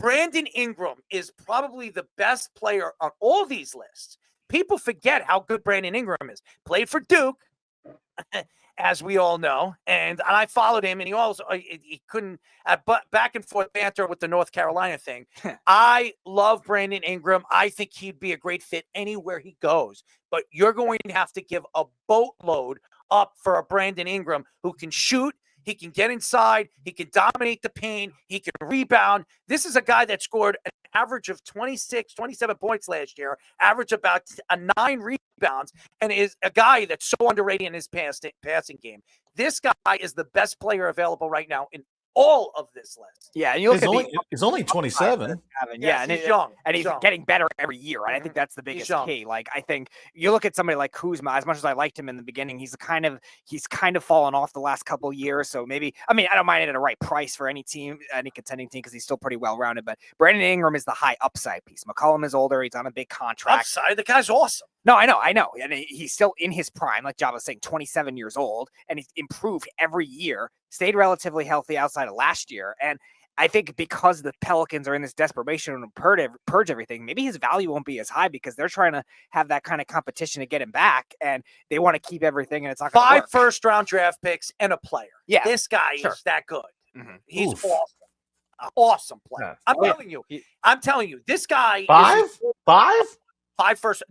Brandon Ingram is probably the best player on all these lists. People forget how good Brandon Ingram is. Played for Duke, as we all know, and I followed him, and he couldn't but back and forth banter with the North Carolina thing. I love Brandon Ingram. I think he'd be a great fit anywhere he goes, but you're going to have to give a boatload up for a Brandon Ingram who can shoot. He can get inside. He can dominate the paint. He can rebound. This is a guy that scored an average of 26, 27 points last year, average about 9 rebounds, and is a guy that's so underrated in his passing game. This guy is the best player available right now in all of this list. Yeah, and you look he's only 27. Yeah, and he's young. And he's getting better every year, right? I think that's the biggest key. Like, I think you look at somebody like Kuzma, as much as I liked him in the beginning, he's kind of fallen off the last couple of years. So maybe, I mean, I don't mind it at a right price for any team, any contending team, because he's still pretty well-rounded. But Brandon Ingram is the high upside piece. McCollum is older. He's on a big contract. Upside? The guy's awesome. No, I know. And he's still in his prime, like Java was saying, 27 years old, and he's improved every year, stayed relatively healthy outside of last year. And I think because the Pelicans are in this desperation to purge everything, maybe his value won't be as high because they're trying to have that kind of competition to get him back, and they want to keep everything, and it's not going to work. 5 first-round draft picks and a player. Yeah, this guy is that good. Mm-hmm. He's awesome. An awesome player. Yeah. I'm telling you, this guy. 5 first.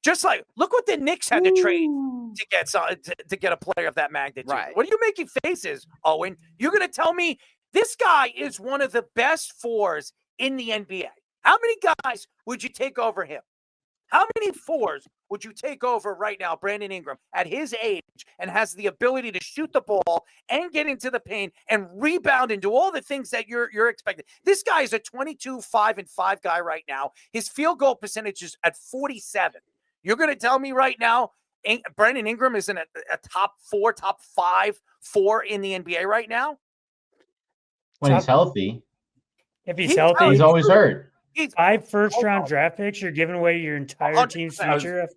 Just like, look what the Knicks had to trade to get a player of that magnitude. Right. What are you making faces, Owen? You're going to tell me this guy is one of the best 4s in the NBA. How many guys would you take over him? How many 4s would you take over right now, Brandon Ingram, at his age, and has the ability to shoot the ball and get into the paint and rebound and do all the things that you're expecting? This guy is a 22-5-5 guy right now. His field goal percentage is at 47. You're going to tell me right now Brandon Ingram is in a top 5 4 in the NBA right now? When he's healthy. If he's healthy. He's always hurt. 5 first-round draft picks, you're giving away your entire 100%. team's future.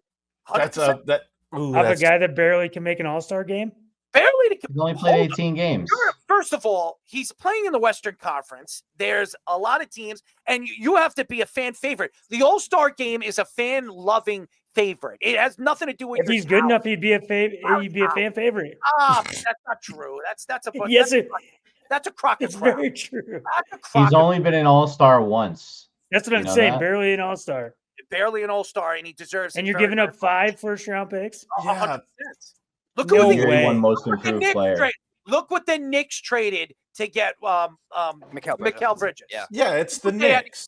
That's of a guy that barely can make an all-star game? Barely. He's only played 18 games. First of all, he's playing in the Western Conference. There's a lot of teams, and you have to be a fan favorite. The All-Star game is a fan-loving favorite. It has nothing to do with. If he's good enough, he'd be a fan favorite. That's not true. That's a yes, that's a crock of it's crap. very true. He's only been an all-star once. That's what I'm saying. Barely an all-star. Barely an all-star, and he deserves. And you're giving up 5 first-round picks. 100%. Look no at way. One most improved player. Look what the Knicks traded to get Mikal Bridges. Yeah, it's the Knicks.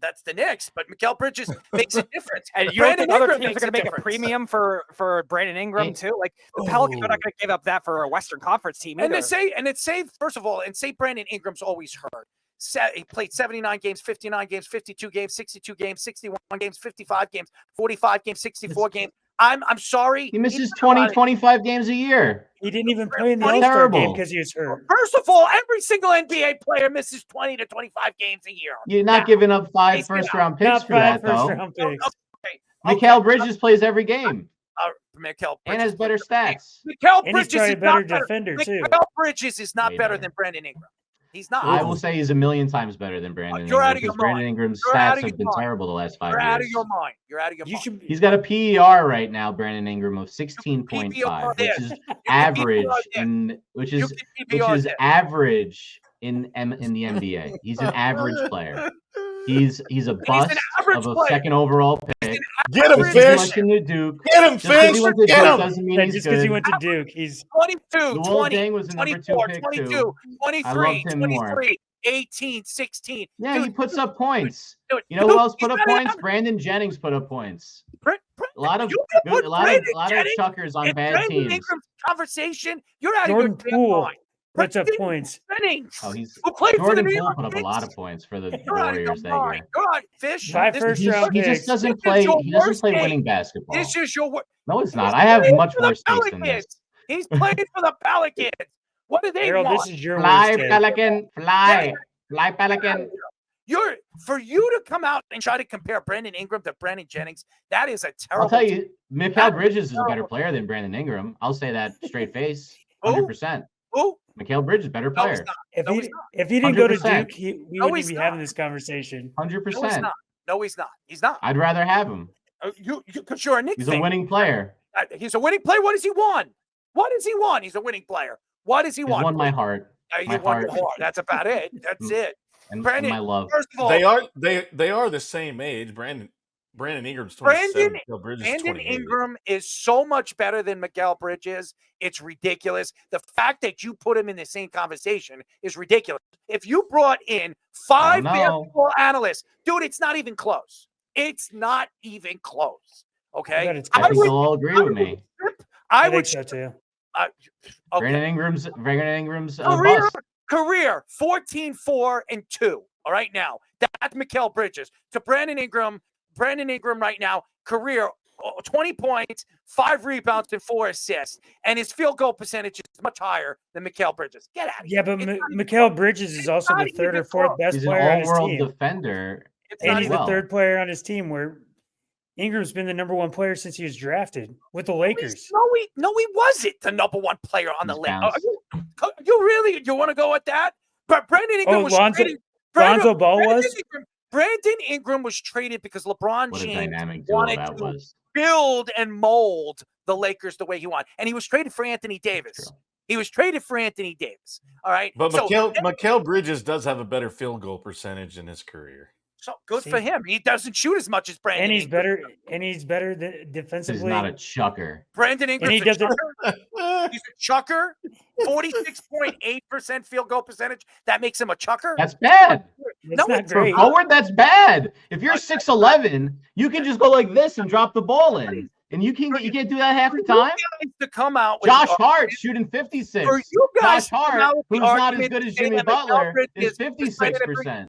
That's the Knicks, but Mikal Bridges makes a difference. And you think other teams are going to make a premium for Brandon Ingram too? Like the Pelicans are not going to give up that for a Western Conference team either. And say first of all, Brandon Ingram's always hurt. He played 79 games, 59 games, 52 games, 62 games, 61 games, 55 games, 45 games, 64 games. I'm sorry. He misses 20, 25 games a year. He didn't even play in the All-Star game because he was hurt. First of all, every single NBA player misses 20 to 25 games a year. You're not giving up 5 first-round picks for that, though. Mikal Bridges plays every game. Mikal and has better stats. Mikal Bridges is a better defender, too. Mikal Bridges is not better than Brandon Ingram. He's not. I will say he's a million times better than Brandon Ingram. Out of your mind. Brandon Ingram's stats have been terrible the last 5 years. You're out of your mind. You're out of your mind. He's got a PER right now, Brandon Ingram, of 16.5, which is average average in the NBA. He's an average player. He's a bust of a second overall pick. Get him, Fish. Get him, Fish. Get him. Doesn't mean just because he went to Duke. He's 22, 20, was 24, 22, 23, 23, 18, 16. Yeah, dude, he puts up points. You know who else put up points? Brandon Jennings put up points. A lot of chuckers on bad teams. Ingram's conversation. You're out Jordan of your damn mind. Puts up points. Jordan Poole put up a lot of points for the Warriors that year. God, Fish. He just doesn't play. He doesn't play winning basketball. This is your worst. No, it's not. I have much worse taste than this. He's playing for the Pelicans. What do they Errol, want? This is your fly, Pelican. Fly, Pelican. For you to come out and try to compare Brandon Ingram to Brandon Jennings, that is a terrible. I'll tell you, Mikal Bridges is a better player than Brandon Ingram. I'll say that straight face, 100%. Who? Mikal Bridges, better No, he's player. not. If No, he he's not. if he didn't go to 100%. Duke, we No, wouldn't he's be not. having this conversation. 100%. No, he's not. No, he's not. He's not. I'd rather have him. Because you're a Knicks He's fan. a winning player. He's a winning player. What has he won? What has he won? He's a winning player. What has he He's won? won my heart. You my won your heart. heart. That's about it. That's it. And Brandon, my love. First of all, They are the same age. Brandon Ingram's 27. Mikal Bridges is Brandon 28. Ingram is so much better than Mikal Bridges. It's ridiculous. The fact that you put him in the same conversation is ridiculous. If you brought in 5 basketball analysts, dude, it's not even close. It's not even close. Okay, I think they'll all agree with me. I think so too. Brandon Ingram's career 14-4-2. All right, now that's Mikal Bridges to Brandon Ingram. Brandon Ingram right now, career 20 points, 5 rebounds, and 4 assists, and his field goal percentage is much higher than Mikal Bridges. Get out of here. Yeah, but Mikal Bridges is also the 3rd or 4th best player on his team. He's an all-world defender. And he's the 3rd player on his team, where Ingram's been the #1 player since he was drafted with the Lakers. No, he wasn't the #1 player on the list. You want to go with that? But Brandon Ingram was traded. Lonzo Ball was? Brandon Ingram was traded because LeBron James wanted to build and mold the Lakers the way he wanted. And he was traded for Anthony Davis. He was traded for Anthony Davis. All right. But Mikal Bridges does have a better field goal percentage in his career. So good for him. He doesn't shoot as much as Brandon. And he's better defensively. He's not a chucker. Brandon Ingram's a chucker. He's a chucker. 46.8% field goal percentage. That makes him a chucker. That's bad. It's not great. For forward, that's bad. If you're 6'11", you can just go like this and drop the ball in. And you can't do that half the time. To come out with Josh Hart shooting 56. For you guys Josh Hart, who's not as good as Jimmy Butler, is 56%.